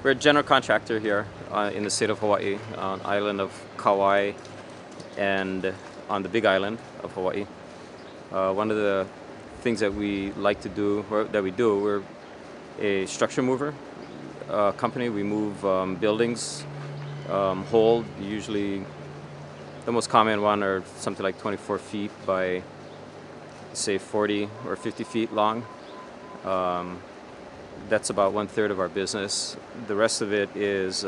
We're a general contractor here in the state of Hawaii, on the island of Kauai and on the big island of Hawaii. One of the things that we like to do, or that we do, we're a structure mover company. We move buildings whole. Usually the most common one are something like 24 feet by say 40 or 50 feet long. That's about 1/3 of our business. The rest of it is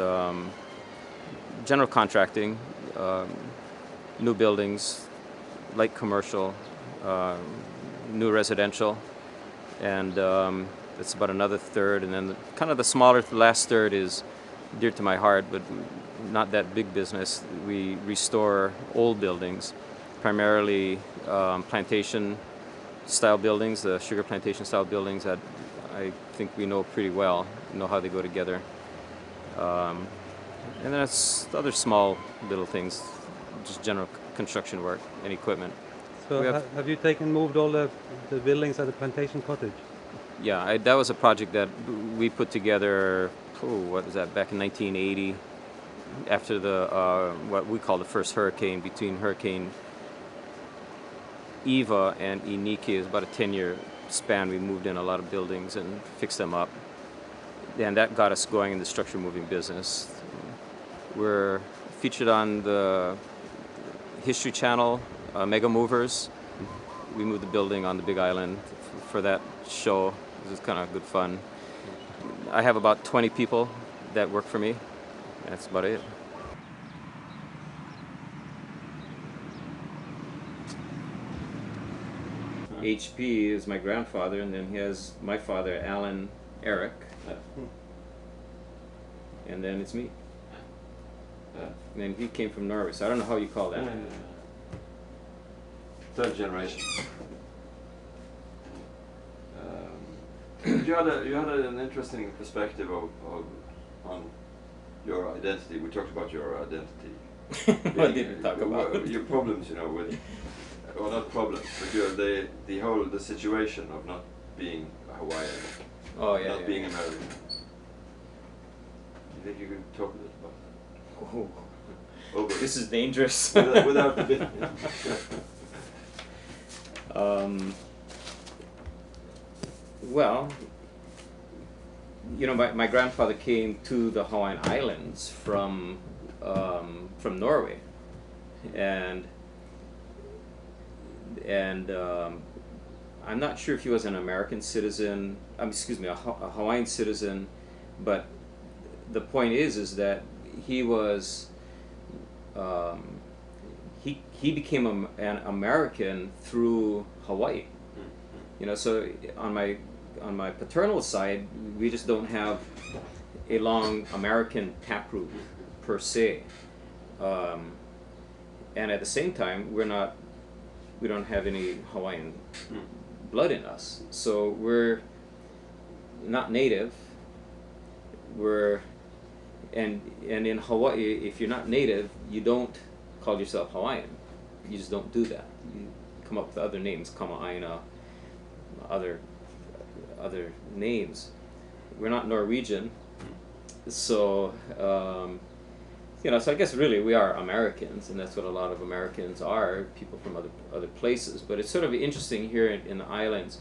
general contracting, new buildings, light commercial, new residential, and that's about another third. And then kind of the smaller, the last third is dear to my heart, but not that big business. We restore old buildings, primarily plantation style buildings, the sugar plantation style buildings that I think we know pretty well, know how they go together. And then it's other small little things, just general construction work and equipment. So have you moved all the buildings at the plantation cottage? Yeah, that was a project that we put together, what was that, back in 1980, after the, what we call the first hurricane, between Hurricane Eva and Iniki. Is about a 10-year span. We moved in a lot of buildings and fixed them up, and that got us going in the structure moving business. We're featured on the History Channel, Mega Movers. We moved the building on the Big Island for that show. It was kind of good fun. I have about 20 people that work for me. That's about it. HP is my grandfather, and then he has my father, Alan Eric, and then it's me. And then he came from Norway, so I don't know how you call that. Third generation. You had an interesting perspective on your identity. We talked about your identity. What did we talk about? Your problems, with, well, not problems, but the situation of not being Hawaiian. Oh yeah. Not being American. You think you could talk a little about that? Oh, this is dangerous. without the bit. Well, my grandfather came to the Hawaiian Islands from Norway, and I'm not sure if he was an American citizen. Excuse me, a Hawaiian citizen, but the point is that he was he became an American through Hawaii. So on my paternal side, we just don't have a long American taproot per se, and at the same time, we don't have any Hawaiian blood in us, so we're not native. And in Hawaii, if you're not native, you don't call yourself Hawaiian. You just don't do that. You come up with other names, Kama'aina, other names. We're not Norwegian, so so I guess really we are Americans, and that's what a lot of Americans are, people from other places. But it's sort of interesting here in the islands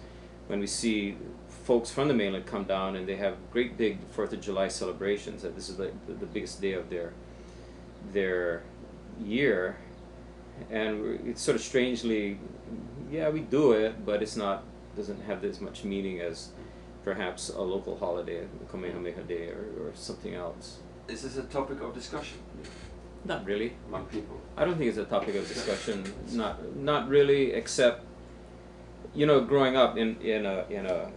when we see folks from the mainland come down and they have great big 4th of July celebrations. That this is the biggest day of their year, and it's sort of strangely, yeah, we do it, but doesn't have as much meaning as perhaps a local holiday, Kamehameha Day or something else. Is this a topic of discussion? Not really. Among people? I don't think it's a topic of discussion. Not really, except growing up in a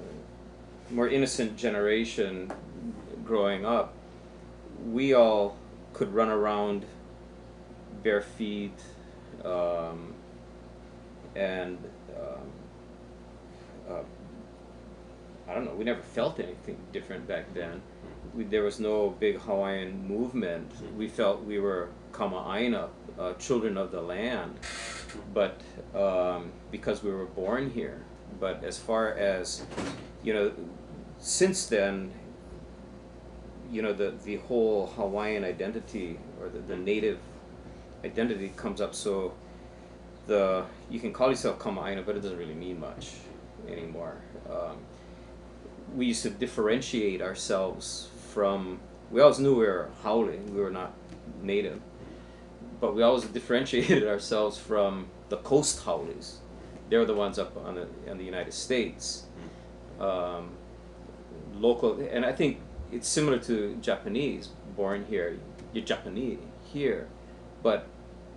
more innocent generation, growing up, we all could run around bare feet, and I don't know, we never felt anything different back then. There was no big Hawaiian movement. We felt we were Kama'aina, children of the land, but because we were born here. But as far as, since then, you know, the whole Hawaiian identity or the native identity comes up. So you can call yourself Kama'aina, but it doesn't really mean much anymore. We used to differentiate ourselves from. We always knew we were Haole, we were not native, but we always differentiated ourselves from the coast Haules. They were the ones up in the United States. Local, and I think it's similar to Japanese, born here, you're Japanese here, but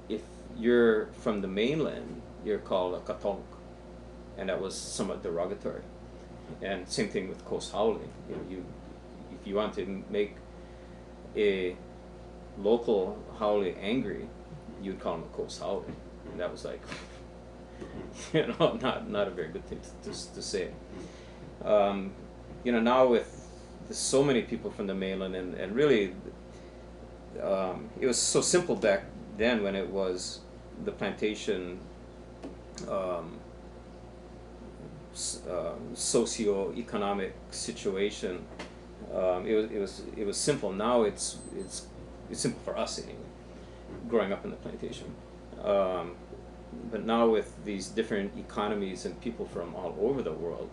if you're from the mainland, you're called a katonk, and that was somewhat derogatory. And same thing with Coast Haole. You know, if you want to make a local Haole angry, you'd call him a Coast Haole, and that was like, you know, not a very good thing to say. You know, now with so many people from the mainland, and really, it was so simple back then when it was the plantation socio-economic situation. It was simple. Now it's simple for us anyway, growing up in the plantation. But now with these different economies and people from all over the world,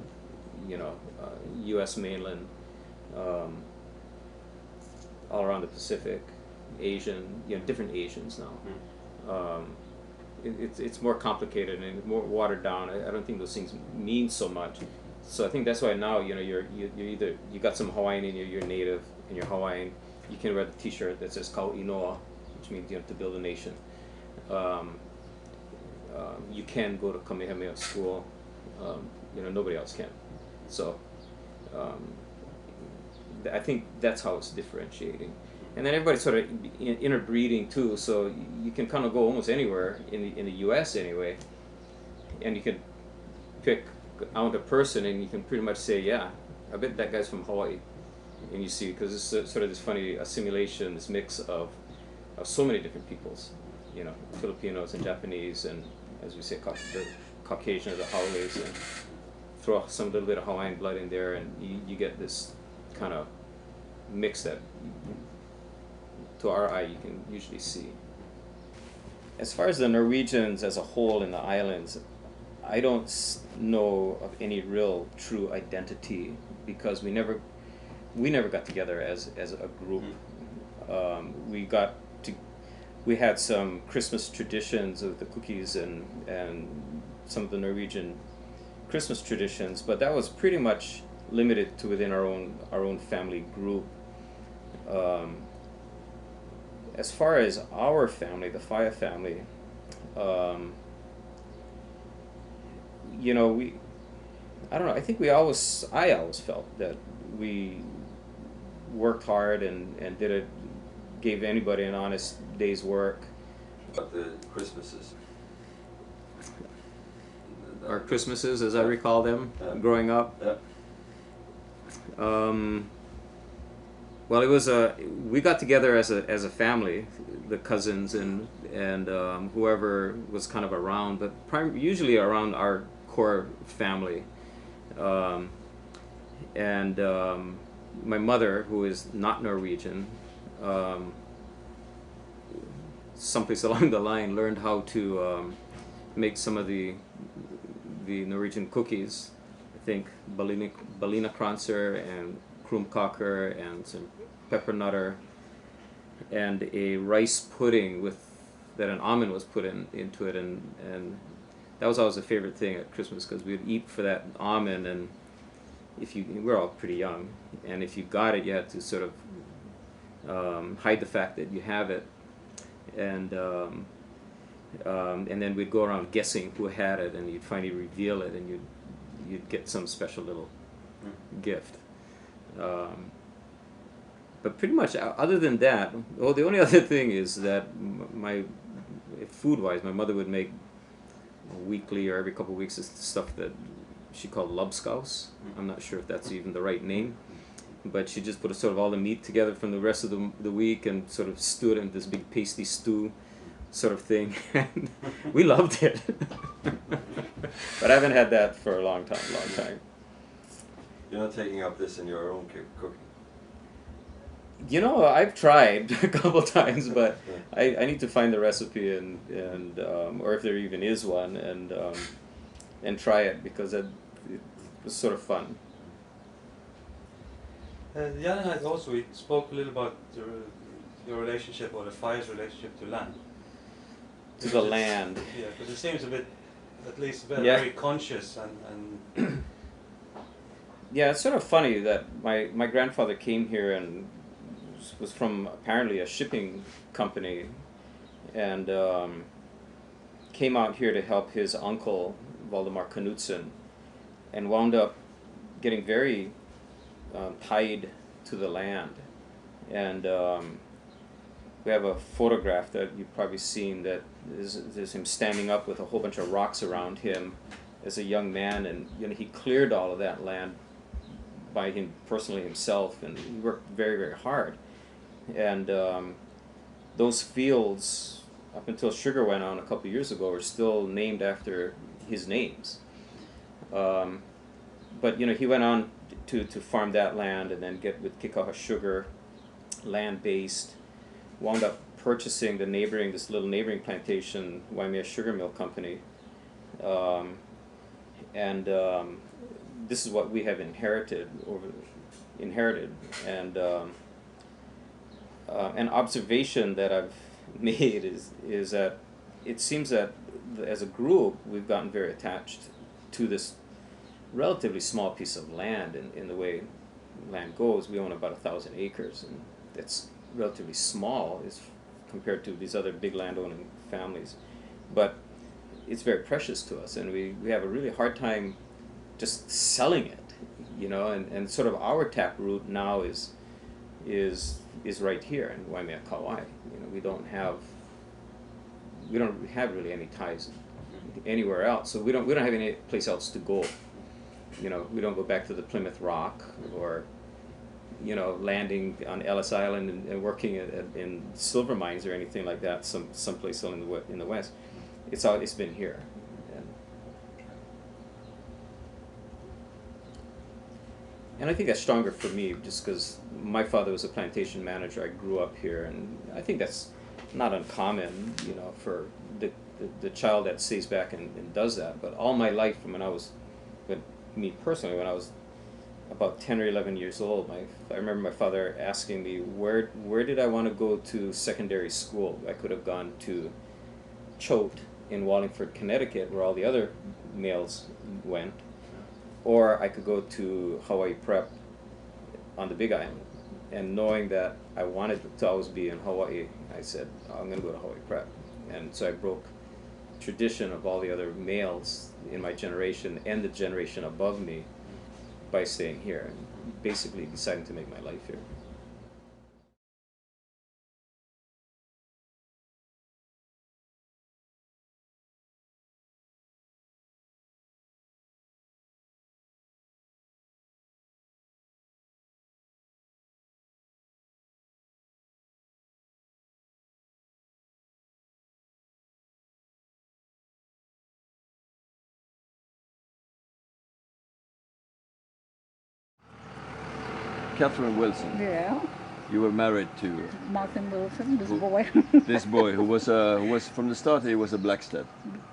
you know, U.S. mainland, all around the Pacific, Asian, you know, different Asians now. It's more complicated and more watered down. I don't think those things mean so much. So I think that's why now, you know, you're either you got some Hawaiian in you, you're native and you're Hawaiian. You can wear the T-shirt that says Kauai Noa, which means, you know, to build a nation. You can go to Kamehameha school. You know, nobody else can. So I think that's how it's differentiating. And then everybody's sort of interbreeding too, so you can kind of go almost anywhere in the U.S. anyway, and you can pick out a person and you can pretty much say, yeah, I bet that guy's from Hawaii. And you see, because it's sort of this funny assimilation, this mix of so many different peoples, you know, Filipinos and Japanese, and as we say, the Caucasian or the Haules, and throw some little bit of Hawaiian blood in there, and you get this kind of mix that, to our eye, you can usually see. As far as the Norwegians as a whole in the islands, I don't know of any real true identity, because we never got together as a group. We had some Christmas traditions of the cookies and some of the Norwegian Christmas traditions, but that was pretty much limited to within our own family group. As far as our family, the Faye family, you know, I don't know, I think I always felt that we worked hard and gave anybody an honest day's work. But the Christmases. Our Christmases, as I recall them, growing up. Yeah. Well, it was we got together as a family, the cousins and whoever was kind of around, but usually around our core family. My mother, who is not Norwegian, someplace along the line learned how to make some of the Norwegian cookies. I think Berliner Kranzer and Krumkaker and some pepper nutter and a rice pudding that an almond was put into it, and that was always a favorite thing at Christmas, because we'd eat for that almond, and we're all pretty young, and if you got it, you had to sort of hide the fact that you have it, and then we'd go around guessing who had it, and you'd finally reveal it, and you'd get some special little gift. But pretty much, other than that, the only other thing is that food-wise, my mother would make weekly or every couple of weeks stuff that she called lobskaus. I'm not sure if that's even the right name, but she just put sort of all the meat together from the rest of the week and sort of stewed it in this big pasty stew sort of thing. And we loved it. But I haven't had that for a long time. You're not taking up this in your own cooking? You know, I've tried a couple times, but I need to find the recipe and or if there even is one, and try it because it was sort of fun. The other night also we spoke a little about your relationship, or the fire's relationship to land. To the land. Yeah, because it seems a bit, at least Yeah. very conscious and Yeah, it's sort of funny that my grandfather came here and was from apparently a shipping company, and came out here to help his uncle Valdemar Knutsen, and wound up getting very tied to the land. And we have a photograph that you've probably seen that is him standing up with a whole bunch of rocks around him as a young man, and you know, he cleared all of that land by him personally himself, and he worked very, very hard. And those fields, up until sugar went on a couple of years ago, are still named after his names. But you know, he went on to farm that land and then get with Kikaha Sugar, land-based, wound up purchasing this little neighboring plantation, Waimea Sugar Mill Company, and this is what we have inherited, and an observation that I've made is that it seems that as a group we've gotten very attached to this relatively small piece of land in the way land goes. We own about 1,000 acres, and that's relatively small as compared to these other big landowning families, but it's very precious to us, and we have a really hard time just selling it, you know, and sort of our taproot now is right here in Waimea, Kauai. You know, we don't have really any ties anywhere else, so we don't have any place else to go. You know, we don't go back to the Plymouth Rock, or you know, landing on Ellis Island and working in silver mines or anything like that, someplace in the west. It's been here. And I think that's stronger for me, just because my father was a plantation manager. I grew up here, and I think that's not uncommon, you know, for the child that stays back and does that. But all my life, from when I was about 10 or 11 years old, I remember my father asking me where did I want to go to secondary school. I could have gone to Choate in Wallingford, Connecticut, where all the other males went, or I could go to Hawaii Prep on the Big Island. And knowing that I wanted to always be in Hawaii, I said, I'm going to go to Hawaii Prep. And so I broke tradition of all the other males in my generation and the generation above me by staying here and basically deciding to make my life here. Catherine Wilson, Yeah, you were married to Martin Wilson, this boy. this boy who was from the start he was a Blackstad.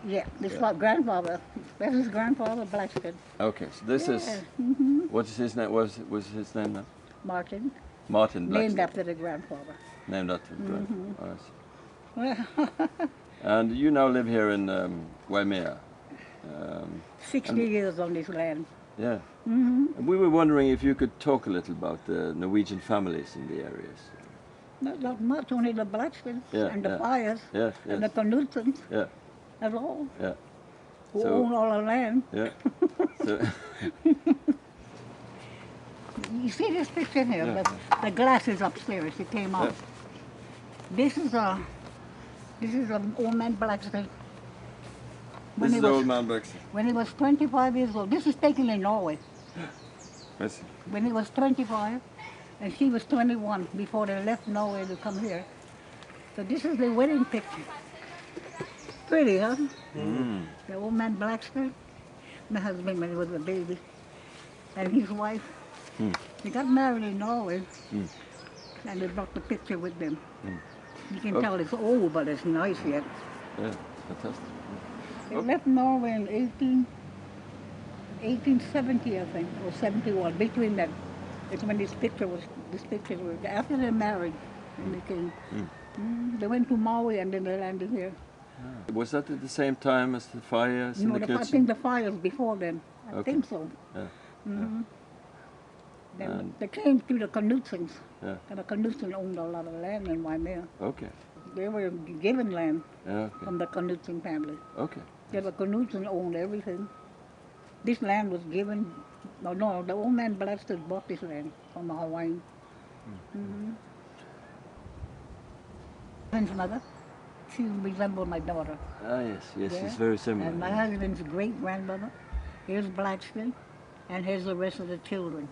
Yeah, this is my grandfather. That's his grandfather, Blackstad. Okay, so this is what is his name? Was his name now? Martin, Martin Blackstad. named after the grandfather. Named after the grandfather. Oh, I see. Well, And you now live here in Waimea. 60 years on this land. Yeah. And we were wondering if you could talk a little about the Norwegian families in the areas. Not much, only the Blackstads Yeah, and the yeah. Fires Yes, and the yes. Knutsens. Yeah, That's all. yeah. Who So- own all the land. Yeah. So, You see this picture here? Yeah. The glass is upstairs. It came out. This is an old man Blackstad. this is the old man Blackstad. When he was 25 years old. This is taken in Norway. I see. When he was 25, and she was 21 before they left Norway to come here. So this is the wedding picture. Pretty, huh? The old man Blackstad, my husband when he was a baby, and his wife. They got married in Norway. and they brought the picture with them. Mm. You can Oh. tell it's old, but it's nice yet. Yeah, fantastic. They Oh. left Norway in 1870, I think, or 71. Between that, it's when this picture was after they married, and they came. They went to Maui and then they landed here. Was that at the same time as the fires in No, the I kitchen? think the fires before then. I Okay. think so. Yeah. Then And- they came to the Knutsons. Yeah. And the Knutsons owned a lot of land in Waimea. Okay. They were given land Yeah. Okay. from the Knutson family. Okay. Yeah, the Knutson owned everything. This land was given, no, the old man Blackstad bought this land from the Hawaiian. Husband's mother, she resembled my daughter. Ah, yes, yes, Yeah. it's very similar. And my husband's great-grandmother, here's Blackstad, and here's the rest of the children.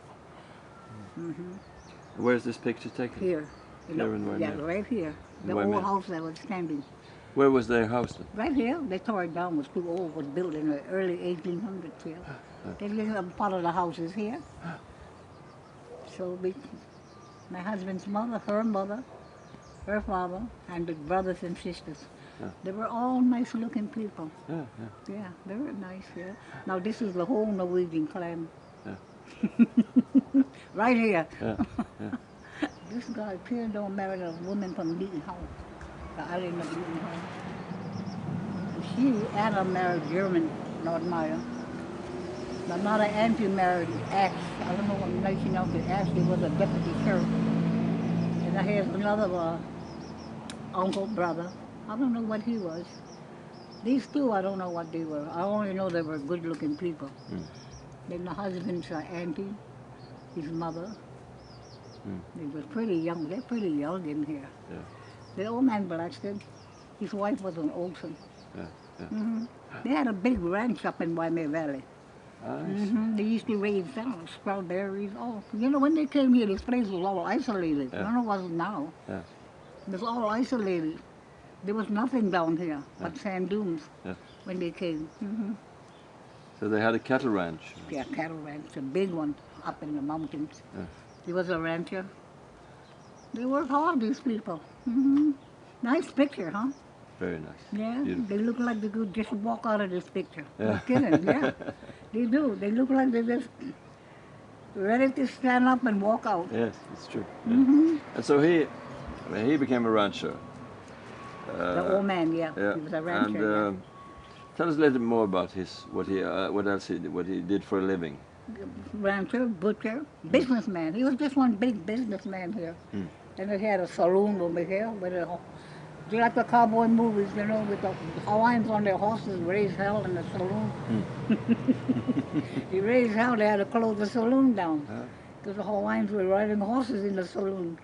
Where's this picture taken? Here. Here in Yeah, Waimea. right here. The Waimea. old house that was standing. Where was their house then? Right here, they tore it down, it was too old, was built in the early 1800s here. They live in part of the houses here. So my husband's mother, her father, and the brothers and sisters. Yeah. They were all nice looking people. Yeah, yeah. Yeah, they were nice, yeah. Now this is the whole Norwegian clan. Yeah. Right here. Yeah, yeah. This guy, Pierre, don't marry a woman from Beaton House, the island of Beaton House. Anna married German, Nordmeyer. My mother Auntie married Ash. I don't know what nation of it. Ash, he was a deputy sheriff. And I had another uncle, brother. I don't know what he was. These two, I don't know what they were. I only know they were good-looking people. Then the husband's auntie, his mother. They were pretty young. They're pretty young in here. Yeah. The old man Blackstad, his wife was an Olsen. Yeah, yeah. They had a big ranch up in Waimea Valley. Nice. They used to raise strawberries. Oh, you know, when they came here, this place was all isolated. Yeah. I don't know what it was now. Yeah. It was all isolated. There was nothing down here but sand dunes Yeah. when they came. So they had a cattle ranch. Yeah, cattle ranch, a big one up in the mountains. Yeah. He was a rancher. They worked hard, these people. Nice picture, huh? Very nice. Yeah, Beautiful. they look like they could just walk out of this picture. Yeah. No kidding, yeah. They do. They look like they're just ready to stand up and walk out. Yes, it's true. Yeah. And so he became a rancher. The old man, yeah. Yeah. He was a rancher. And tell us a little bit more about what he did for a living. Yeah. Rancher, butcher, businessman. He was just one big businessman here. And they had a saloon over here with just like the cowboy movies, you know, with the Hawaiians on their horses raise hell in the saloon. He raised hell, they had to close the saloon down. Because the Hawaiians were riding horses in the saloon.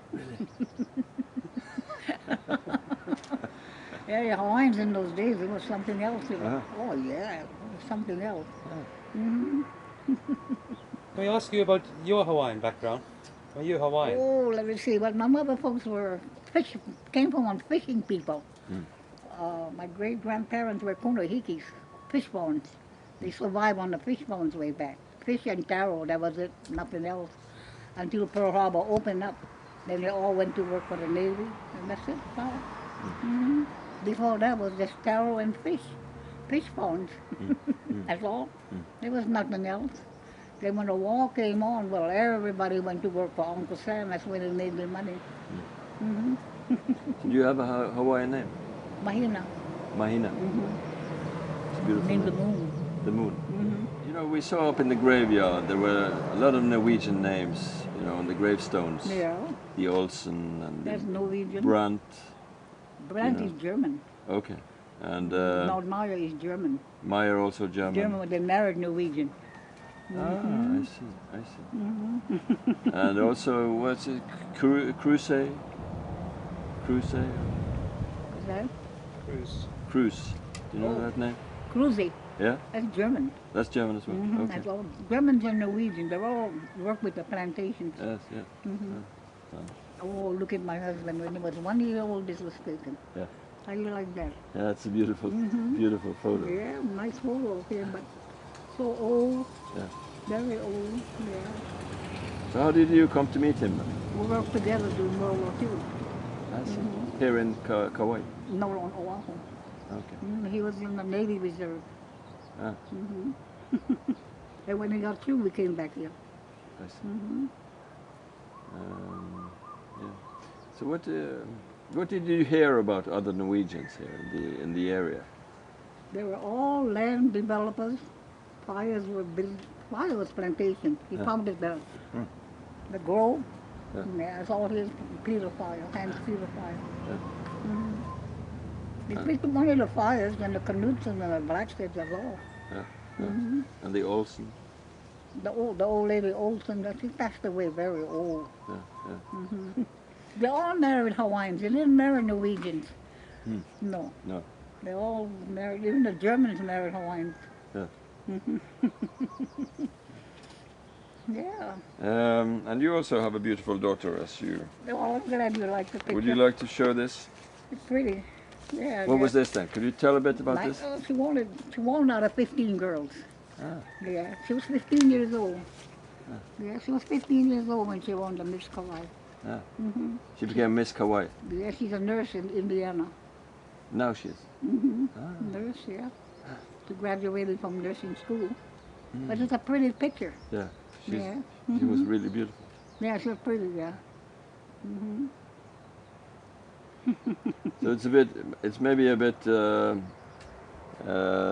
Yeah, the Hawaiians in those days, it was something else. You know? Oh yeah, it was something else. Can I ask you about your Hawaiian background? Are you Hawaiian? Oh, let me see. Well, my mother folks were came from fishing people. My great-grandparents were kunahikis, fish bones. They survived on the fish bones way back. Fish and taro, that was it, nothing else. Until Pearl Harbor opened up. Then they all went to work for the Navy, and that's it. Before that was just taro and fish bones. That's all. There was nothing else. Then when the war came on, well, everybody went to work for Uncle Sam. That's where they made their money. Did you have a Hawaiian name? Mahina, Mahina. It's beautiful. named the name. moon. The moon. You know, we saw up in the graveyard there were a lot of Norwegian names. You know, on the gravestones. Yeah, The Olsen and that's the Norwegian. Brandt. Brandt you is know. German. Okay. And Nordmeyer is German. Meyer also German. German, when they married Norwegian. Ah, I see. I see. And also, what's it? Crusade. Crusade. Is that? Cruise. Cruise. Do you know Oh. that name? Cruzy, Yeah, that's German. that's German as well. Okay. That's all. Germans and Norwegian, they all work with the plantations. Yes, yeah. Oh, look at my husband when he was 1 year old, this was taken. Yeah. How you like that? Yeah, it's a beautiful, beautiful photo. Yeah, nice photo of him, but so old, Yeah. very old, yeah. So how did you come to meet him? We worked together during World War II. I see. Here in Kauai. No, on Oahu. Okay. He was in the Navy Reserve. Ah, And when he got through, we came back here. I see. Yeah. So what did you hear about other Norwegians here in the area? They were all land developers. Fires were built. Fire was plantation. He founded the grove. Yeah. Yeah, it's all his Peter Fire, Hans Peter Fire. Yeah. He picked up one of the fires and the Knudsen and the Blackstad as all. Yeah. And the Olsen. The old lady Olsen, she passed away very old. Yeah. They all married Hawaiians. They didn't marry Norwegians. No. No. They all married, even the Germans married Hawaiians. Yeah. Yeah. And you also have a beautiful daughter, as you. Well, I'm glad you like the picture. Would you like to show this? It's pretty. Yeah. What yeah. was this then? Could you tell a bit about this? She wanted out of 15 girls. Ah. Yeah, she was 15 years old. Yeah, she was 15 years old when she won the Miss Kauai. Ah. She became Miss Kauai. Yeah, she's a nurse in Indiana. Now she is. Nurse, yeah. She graduated from nursing school. But it's a pretty picture. Yeah. Yeah. She was really beautiful. Yeah, she was pretty, yeah. So it's maybe a bit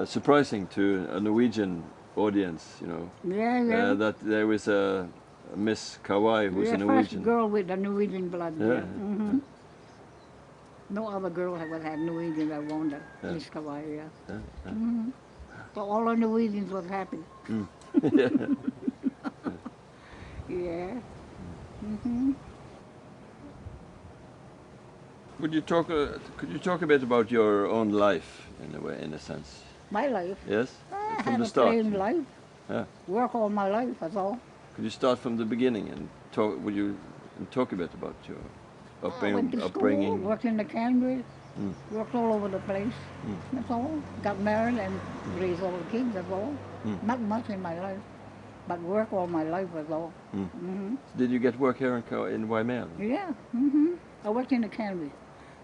surprising to a Norwegian audience, you know, Yeah, yeah. that there was a Miss Kauai who's a First Norwegian. girl with the Norwegian blood, Yeah, yeah. No other girl ever had Norwegian that won the Miss Kauai, yeah. So all the Norwegians was happy. Yeah. Yeah. Could you talk a bit about your own life in a sense? My life. Yes, I from had the a start. plain life. Yeah. Work all my life, that's all. Could you start from the beginning and talk a bit about your I went to school, upbringing? worked in the cannery, worked all over the place. That's all. Got married and raised all the kids, that's all. Not much in my life, but work all my life, that's all. Did you get work here in Waimea? Yeah. I worked in the cannery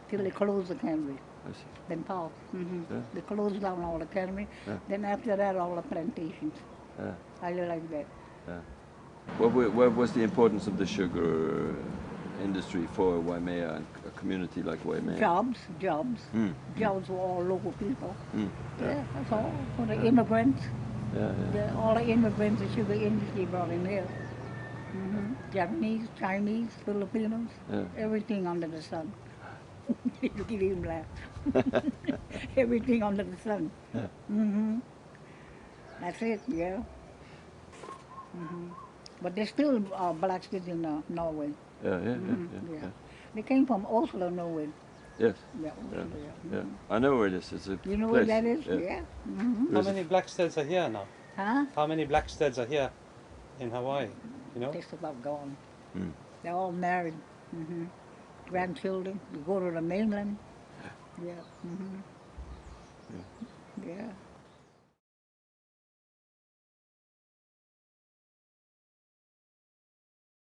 till they closed the cannery. I see. Then Paul. Yeah. They closed down all the cannery. Yeah. Then after that, all the plantations. Yeah. I like that. Yeah. What was the importance of the sugar industry for Waimea and a community like Waimea? Jobs. Jobs for all local people. Yeah, that's all. For the immigrants. Yeah. All the immigrants the sugar industry brought in here. Japanese, Chinese, Filipinos, everything under the sun. You can even laugh. Everything under the sun. That's it, yeah. But there's still Blackstad in Norway. Yeah. They came from Oslo, Norway. Yes. Yeah, Oslo, Yeah. I know where it is. It's a You know place. where that is? Yeah. How many Blackstads are here now? Huh? How many Blackstads are here in Hawaii? You know? Just about gone. They're all married. Grandchildren. You go to the mainland. Yeah. Yeah.